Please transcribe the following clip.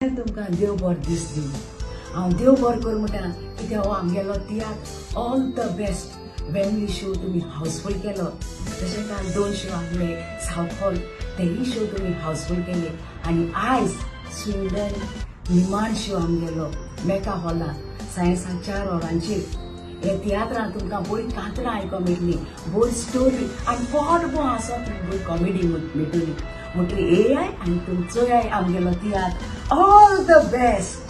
तुमकां देव बरो दीस दिवं। हांव देव बरो कर म्हणटा कित्याक हो आमगेलो tiatr all the best family show तुमी हावसफूल केलो। तशें काय 2 शो आसले सावथ हॉल, तेही शो तुमी हावसफूल केले आनी आयज स्विंडन निमाण शो आमगेलो मेका हॉलार सायंसा 4 वरांचेर। हे तियात्रांत तुमकां बरी कांतरां आयकोंक मेळटली, बरी स्टोरी आनी पोटभर हांसोन बरी कॉमेडी मेळटली। म्हटली येयाय आनी तुमचोय आमगेलो तियात्र ऑल द बेस्ट।